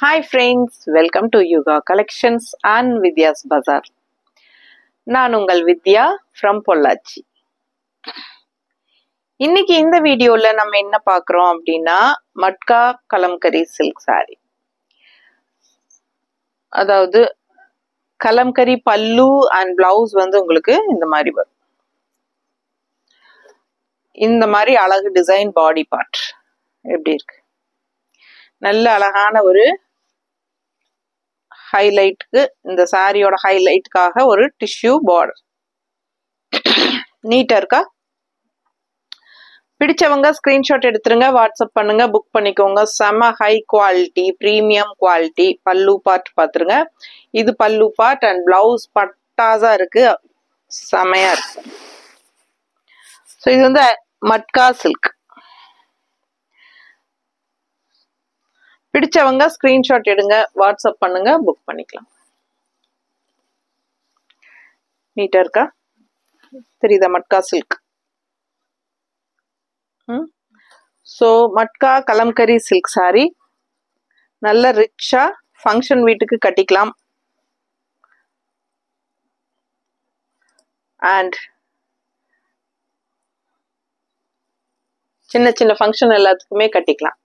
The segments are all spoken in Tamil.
Hi friends, welcome to Yuga Collections and Vidya's Bazaar. நான் உங்கள் வித்யா from பொள்ளாச்சி. இன்னைக்கு இந்த வீடியோல நம்ம என்ன பார்க்கறோம் அப்படினா மட்கா கலம்கரி silk saree. அதாவது கலம்கரி பல்லு and blouse வந்து உங்களுக்கு இந்த மாதிரி வரும். இந்த மாதிரி அழகு டிசைன் பாடி பார்ட் எப்படி இருக்கு? நல்ல அழகான ஒரு ஹைலைட்க்கு இந்த சாரியோட ஹைலைட்காக ஒரு டிஷ்யூ பார்டர் நீட்டா இருக்கா? பிடிச்சவங்க ஸ்கிரீன்ஷாட் எடுத்துருங்க, வாட்ஸ்அப் பண்ணுங்க, புக் பண்ணிக்கோங்க. செம ஹை குவாலிட்டி, பிரீமியம் குவாலிட்டி. பல்லு பார்ட் பாத்துருங்க. இது பல்லு பார்ட் அண்ட் பிளவுஸ் பட்டாசா இருக்கு, செமையா இருக்கு. ஸோ இது வந்து மட்கா சில்க். பிடிச்சவங்க ஸ்கிரீன்ஷாட் எடுங்க, வாட்ஸ்அப் பண்ணுங்க, புக் பண்ணிக்கலாம். நீட்டா இருக்கா? தெரியுதா? Matka silk. So matka kalamkari silk sorry நல்ல ரிச்சா ஃபங்க்ஷன் வீட்டுக்கு கட்டிக்கலாம். அண்ட் சின்ன சின்ன ஃபங்க்ஷன் எல்லாத்துக்குமே கட்டிக்கலாம்.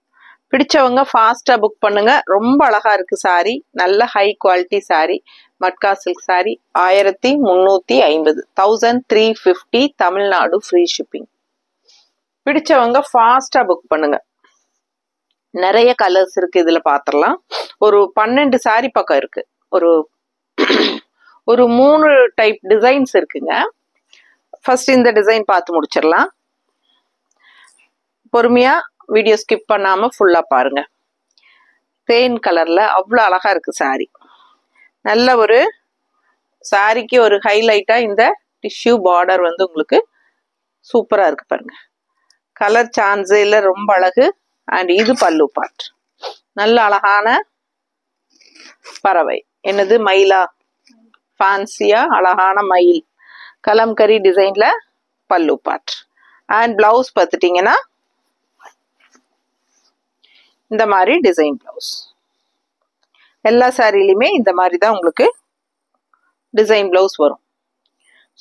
பிடிச்சவங்க ஃபாஸ்டா புக் பண்ணுங்க. ரொம்ப அழகா இருக்கு சாரி, நல்ல high quality sorry. Matka silk sorry 1350, 1350 Tamil Nadu free shipping. பிடிச்சவங்க ஃபாஸ்டா புக் பண்ணுங்க. நிறைய கலர்ஸ் இருக்கு, இதுல பாத்திரலாம். ஒரு 12 சாரி பக்கம் இருக்கு. ஒரு 3 டைப் டிசைன்ஸ் இருக்குங்க. ஃபர்ஸ்ட் இந்த டிசைன் பார்த்து முடிச்சிடலாம். பொறுமையா வீடியோ ஸ்கிப் பண்ணாம ஃபுல்லா பாருங்க. தேன் கலர்ல அவ்வளவு அழகா இருக்கு சாரி. நல்ல ஒரு சாரிக்கு ஒரு ஹைலைட்டா இந்த டிஷ்யூ பார்டர் வந்து உங்களுக்கு சூப்பரா இருக்கு பாருங்க. கலர் சான்ஸே இல்ல, ரொம்ப அழகு. அண்ட் இது பல்லு பார்ட். நல்ல அழகான பறவை, என்னது மயிலா, ஃபேன்சியா அழகான மயில். கலம்கரி டிசைன்ல பல்லு பார்ட். அண்ட் பிளவுஸ் பார்த்துட்டீங்கன்னா இந்த மாதிரி டிசைன் பிளவுஸ். எல்லா சாரிலையுமே இந்த மாதிரி தான் உங்களுக்கு டிசைன் பிளவுஸ் வரும்.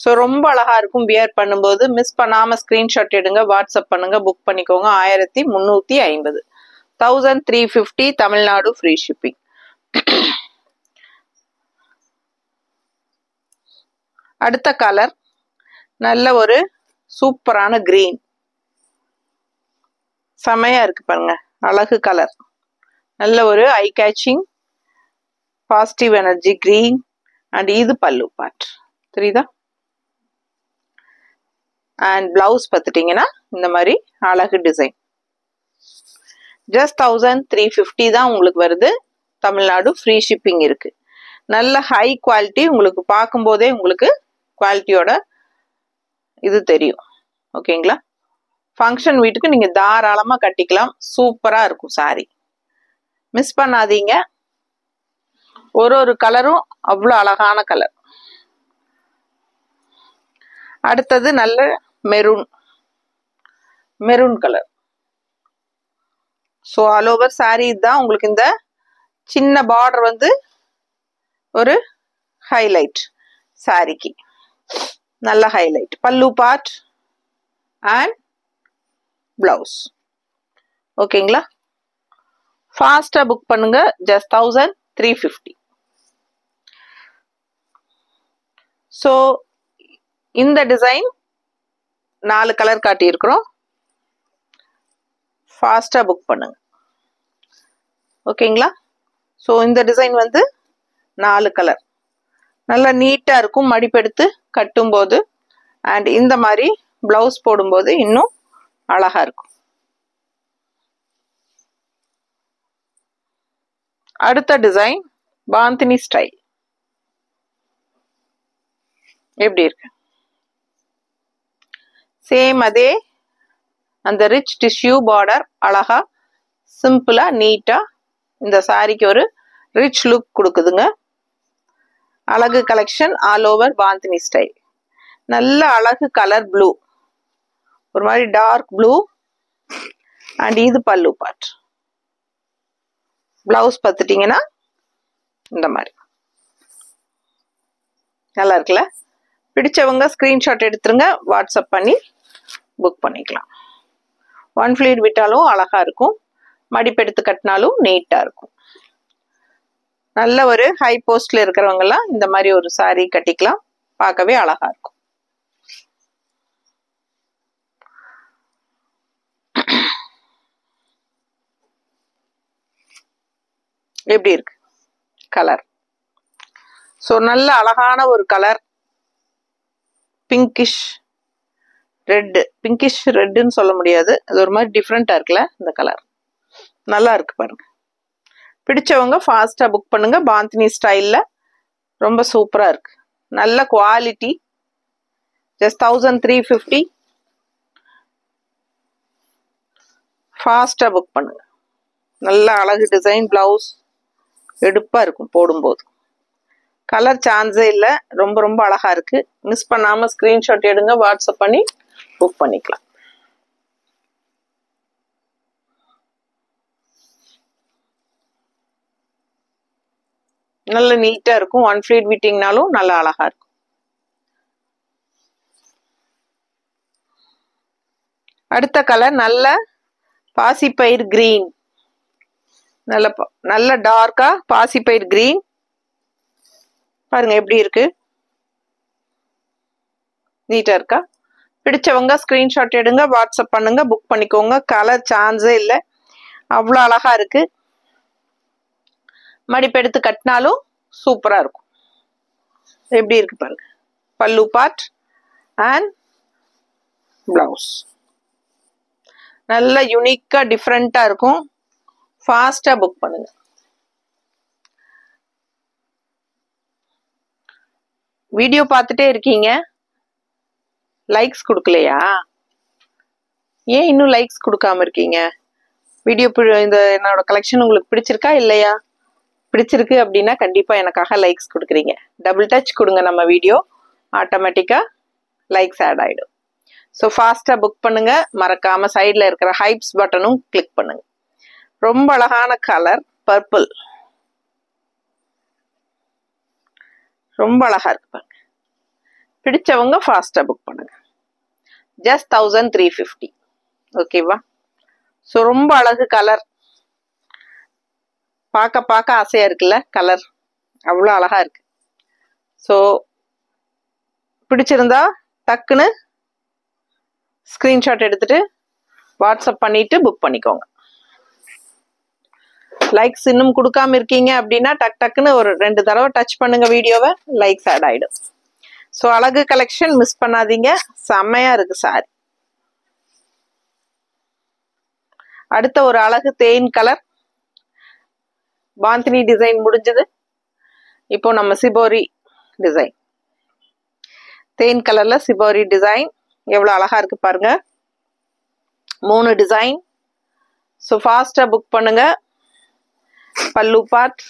ஸோ ரொம்ப அழகா இருக்கும் வியர் பண்ணும்போது. மிஸ் பண்ணாம ஸ்கிரீன்ஷாட் எடுங்க, வாட்ஸ்அப் பண்ணுங்க, புக் பண்ணிக்கோங்க. 1350, 1350 தமிழ்நாடு ஃப்ரீ ஷிப்பிங். அடுத்த கலர் நல்ல ஒரு சூப்பரான கிரீன், செமையா இருக்கு பாருங்க. அழகு கலர், நல்ல ஒரு ஐ caching positive energy green. And இது பல்லு பார்ட் தெரியுதா? அண்ட் பிளவுஸ் பார்த்துட்டீங்கன்னா இந்த மாதிரி அழகு டிசைன். ஜஸ்ட் 1350 தான் உங்களுக்கு வருது. தமிழ்நாடு ஃப்ரீ ஷிப்பிங் இருக்கு. நல்ல ஹை குவாலிட்டி. உங்களுக்கு பார்க்கும் போதே உங்களுக்கு குவாலிட்டியோட இது தெரியும். ஓகேங்களா? ஃபங்க்ஷன் வீட்டுக்கு நீங்க தாராளமா கட்டிக்கலாம். சூப்பரா இருக்கும் சாரி, மிஸ் பண்ணாதீங்க. ஒரு கலரும் அவ்வளோ அழகான கலர். அடுத்தது நல்ல maroon colour. So all over sorry தான் உங்களுக்கு இந்த சின்ன பார்டர் வந்து ஒரு ஹைலைட் சாரிக்கு. நல்ல ஹைலைட் பல்லு பார்ட் அண்ட் பிளவுஸ். ஓகேங்களா? ஃபாஸ்டா புக் பண்ணுங்க. ஜஸ்ட் 1350. ஸோ இந்த டிசைன் 4 கலர் காட்டி இருக்கிறோம். ஃபாஸ்டா புக் பண்ணுங்க. ஓகேங்களா? ஸோ இந்த டிசைன் வந்து 4 கலர். நல்லா நீட்டா இருக்கும் மடிப்பெடுத்து கட்டும் போது. அண்ட் இந்த மாதிரி பிளவுஸ் போடும்போது இன்னும் அழகா இருக்கும். அடுத்த டிசைன் பாந்தினி ஸ்டைல். எப்படி இருக்கு? சேம் அதே அந்த ரிச் டிஷ்யூ பார்டர் அழகா சிம்பிளா நீட்டா இந்த சாரிக்கு ஒரு ரிச் லுக் கொடுக்குதுங்க. அழகு collection all over bandhani style. நல்ல அழகு கலர் ப்ளூ, ஒரு மாதிரி டார்க் ப்ளூ. அண்ட் இது பல்லு பார்ட். பிளவுஸ் பார்த்துட்டிங்கன்னா இந்த மாதிரி நல்லா இருக்குல்ல. பிடிச்சவங்க ஸ்க்ரீன்ஷாட் எடுத்துருங்க, வாட்ஸ்அப் பண்ணி புக் பண்ணிக்கலாம். ஒன் ஃப்ளீட் விட்டாலும் அழகா இருக்கும், மடிப்பெடுத்து கட்டினாலும் நீட்டாக இருக்கும். நல்ல ஒரு ஹை போஸ்ட்ல இருக்கிறவங்கலாம் இந்த மாதிரி ஒரு சாரீ கட்டிக்கலாம், பார்க்கவே அழகா இருக்கும். எப்படி இருக்கு கலர்? ஸோ நல்ல அழகான ஒரு கலர், பிங்கிஷ் ரெட்டு. பிங்கிஷ் ரெட்டுன்னு சொல்ல முடியாது, அது ஒரு மாதிரி டிஃப்ரெண்டா இருக்குல்ல இந்த கலர். நல்லா இருக்கு பாருங்க. பிடிச்சவங்க ஃபாஸ்டா புக் பண்ணுங்க. பாந்தினி ஸ்டைல்ல ரொம்ப சூப்பரா இருக்கு, நல்ல குவாலிட்டி. ஜஸ்ட் 1350. ஃபாஸ்டா புக் பண்ணுங்க. நல்ல அழகு டிசைன், பிளவுஸ் எடுப்பா இருக்கும் போடும்போது. கலர் சான்ஸே இல்லை, ரொம்ப ரொம்ப அழகா இருக்கு. மிஸ் பண்ணாம ஸ்கிரீன்ஷாட் எடுங்க, வாட்ஸ்அப் பண்ணி புக் பண்ணிக்கலாம். நல்ல நீட்டா இருக்கும். ஒன் ஃப்ளீட் விட்டிங்னாலும் நல்ல அழகா இருக்கும். அடுத்த கலர் நல்ல பாசிப்பயிர் கிரீன். நல்ல டார்க்கா பாசிப்பயிர் கிரீன் பாருங்க எப்படி இருக்கு, நீட்டா இருக்கா? பிடிச்சவங்க ஸ்கிரீன்ஷாட் எடுங்க, வாட்ஸ்அப் பண்ணுங்க, புக் பண்ணிக்கோங்க. கலர் சான்ஸே இல்லை, அவ்வளோ அழகா இருக்கு. மடிப்பெடுத்து கட்டினாலும் சூப்பரா இருக்கும். எப்படி இருக்கு பாருங்க. பல்லு பார்ட் அண்ட் பிளவுஸ் நல்ல யூனிக்கா டிஃப்ரெண்டா இருக்கும். ஃபாஸ்டா புக் பண்ணுங்க. வீடியோ பார்த்துட்டே இருக்கீங்க, லைக்ஸ் கொடுக்கலையா? ஏன் இன்னும் லைக்ஸ் கொடுக்காம இருக்கீங்க? வீடியோ இந்த என்னோட கலெக்ஷன் உங்களுக்கு பிடிச்சிருக்கா இல்லையா? பிடிச்சிருக்கு அப்படின்னா கண்டிப்பா எனக்காக லைக்ஸ் கொடுக்குறீங்க. டபுள் டச் கொடுங்க, நம்ம வீடியோ ஆட்டோமேட்டிக்கா லைக்ஸ் ஆட் ஆயிடும். ஸோ ஃபாஸ்டா புக் பண்ணுங்க. மறக்காம சைட்ல இருக்கிற ஹைப்ஸ் பட்டனும் கிளிக் பண்ணுங்க. ரொம்ப அழகான கலர் பர்பிள், ரொம்ப அழகா இருக்கு பாருங்க. பிடிச்சவங்க ஃபாஸ்டா புக் பண்ணுங்க. ஜஸ்ட் 1350. ஓகேவா? ஸோ ரொம்ப அழகு கலர், பார்க்க பார்க்க ஆசையா இருக்குல்ல கலர், அவ்வளோ அழகா இருக்கு. ஸோ பிடிச்சிருந்தா டக்குன்னு ஸ்கிரீன்ஷாட் எடுத்துட்டு வாட்ஸ்அப் பண்ணிட்டு புக் பண்ணிக்கோங்க. லைக்ஸ் இன்னும் கொடுக்காம இருக்கீங்க அப்படின்னா டக்குன்னு ஒரு 2 தடவை டச் பண்ணுங்க வீடியோவை, லைக்ஸ் ஆட் ஆயிடும். ஸோ அழகு கலெக்ஷன் மிஸ் பண்ணாதீங்க, செம்மையா இருக்கு சாரி. அடுத்த ஒரு அழகு தேன் கலர். பாந்தினி டிசைன் முடிஞ்சது, இப்போ நம்ம சிபோரி டிசைன். தேன் கலர்ல சிபோரி டிசைன் எவ்வளவு அழகா இருக்கு பாருங்க. 3 டிசைன். ஸோ ஃபாஸ்டா புக் பண்ணுங்க. பல்லு பார்ட்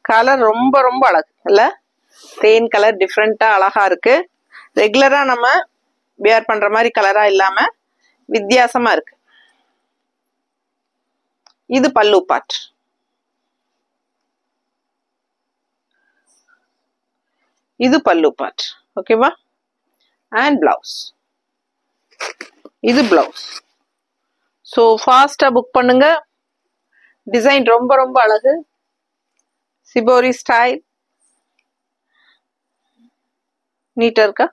கலர் ரொம்ப ரொம்ப அழகு இல்ல, தேன் கலர் டிஃப்ரெண்டா அழகா இருக்கு. ரெகுலரா நம்ம வியர் பண்ற மாதிரி கலரா இல்லாம வித்தியாசமா இருக்கு. இது பல்லு பார்ட். இது பல்லு பார்ட். ஓகேவா? And blouse. இது பிளவுஸ். ஸோ ஃபாஸ்டா புக் பண்ணுங்க. டிசைன் ரொம்ப ரொம்ப அழகு, சிபோரி ஸ்டைல், நீட்டா இருக்கா?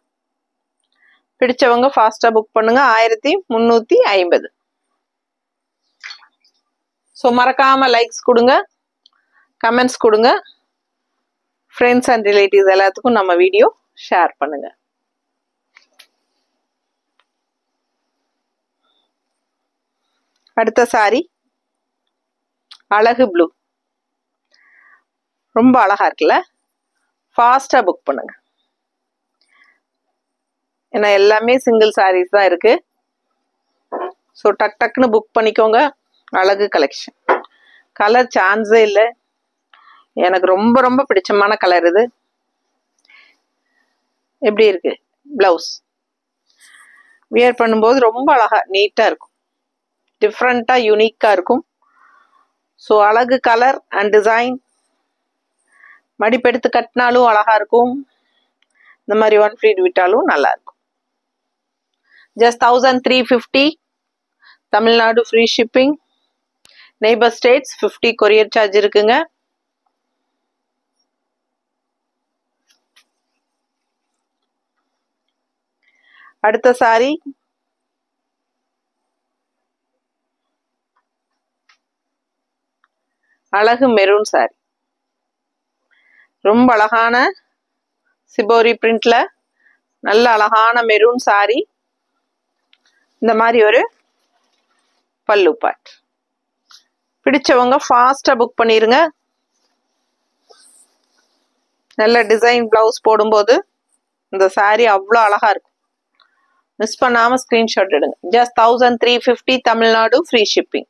பிடிச்சவங்க ஃபாஸ்டா புக் பண்ணுங்க. 1350. ஸோ மறக்காம லைக்ஸ் கொடுங்க, கமெண்ட்ஸ் கொடுங்க. ஃப்ரெண்ட்ஸ் அண்ட் ரிலேட்டிவ்ஸ் எல்லாத்துக்கும் நம்ம வீடியோ ஷேர் பண்ணுங்க. அடுத்த சாரி அழகு ப்ளூ, ரொம்ப அழகா இருக்குல்ல. ஃபாஸ்டா புக் பண்ணுங்க, ஏன்னா எல்லாமே சிங்கிள் சாரீஸ் தான் இருக்கு. ஸோ டக்குன்னு புக் பண்ணிக்கோங்க. அழகு கலெக்ஷன். கலர் சான்ஸே இல்லை, எனக்கு ரொம்ப ரொம்ப பிடிச்சமான கலர் இது. எப்படி இருக்கு பிளவுஸ்? வியர் பண்ணும்போது ரொம்ப அழகா நீட்டா இருக்கும், டிஃப்ரெண்டா யூனிக்கா இருக்கும். ஸோ அழகு கலர் அண்ட் டிசைன். மடிப்பெடுத்து கட்டினாலும் அழகா இருக்கும். இந்த மாதிரி ஒன் ஃப்ளீட் விட்டாலும் நல்லா இருக்கும். Just 1350. Tamil Nadu free shipping. Neighbour states 50 courier charge இருக்குங்க. அடுத்த சாரி அழகு மெரூன் சாரி. ரொம்ப அழகான சிபோரி பிரிண்ட்ல நல்ல அழகான மெரூன் சாரி. இந்த மாதிரி ஒரு பல்லு பார்ட். பிடிச்சவங்க ஃபாஸ்டா புக் பண்ணிருங்க. நல்ல டிசைன் பிளவுஸ் போடும்போது இந்த சாரி அவ்வளோ அழகா இருக்கும். மிஸ் பண்ணாம ஸ்கிரீன்ஷாட் எடுங்க. Just 1350 Tamil Nadu free shipping.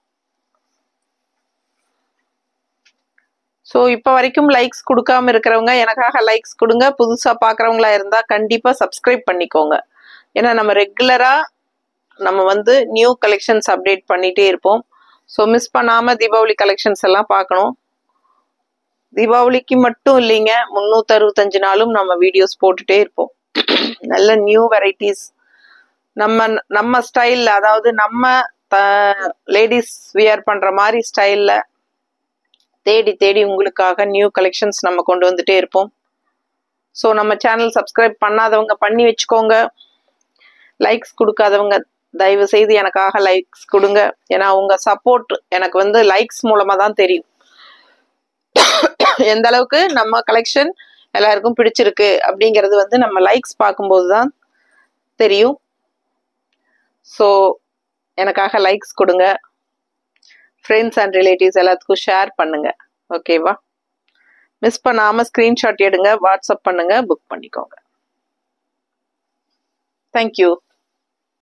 So இப்போ வரைக்கும் லைக்ஸ் கொடுக்காம இருக்கிறவங்க எனக்காக லைக்ஸ் கொடுங்க. புதுசாக பார்க்குறவங்களா இருந்தால் கண்டிப்பாக சப்ஸ்கிரைப் பண்ணிக்கோங்க. ஏன்னா நம்ம ரெகுலராக நம்ம நியூ கலெக்ஷன்ஸ் அப்டேட் பண்ணிகிட்டே இருப்போம். ஸோ மிஸ் பண்ணாமல் தீபாவளி கலெக்ஷன்ஸ் எல்லாம் பார்க்கணும். தீபாவளிக்கு மட்டும் இல்லைங்க, 365 நாளும் நம்ம வீடியோஸ் போட்டுகிட்டே இருப்போம். நல்ல நியூ வெரைட்டிஸ் நம்ம ஸ்டைலில், அதாவது நம்ம லேடிஸ் வியர் பண்ணுற மாதிரி ஸ்டைலில் தேடி தேடி உங்களுக்காக நியூ கலெக்ஷன்ஸ் நம்ம கொண்டு வந்துட்டே இருப்போம். ஸோ நம்ம சேனல் சப்ஸ்கிரைப் பண்ணாதவங்க பண்ணி வச்சுக்கோங்க. லைக்ஸ் கொடுக்காதவங்க தயவு செய்து எனக்காக லைக்ஸ் கொடுங்க. ஏன்னா உங்கள் சப்போர்ட் எனக்கு லைக்ஸ் மூலமாக தான் தெரியும் எந்த அளவுக்கு நம்ம கலெக்ஷன் எல்லாருக்கும் பிடிச்சிருக்கு அப்படிங்கிறது நம்ம லைக்ஸ் பார்க்கும்போது தான் தெரியும். ஸோ எனக்காக லைக்ஸ் கொடுங்க. ஃப்ரெண்ட்ஸ் அண்ட் ரிலேட்டிவ்ஸ் எல்லாத்துக்கும் ஷேர் பண்ணுங்க. ஓகேவா? மிஸ் பண்ணாமல் ஸ்க்ரீன்ஷாட் எடுங்க, வாட்ஸ்அப் பண்ணுங்க, புக் பண்ணிக்கோங்க. தேங்க்யூ.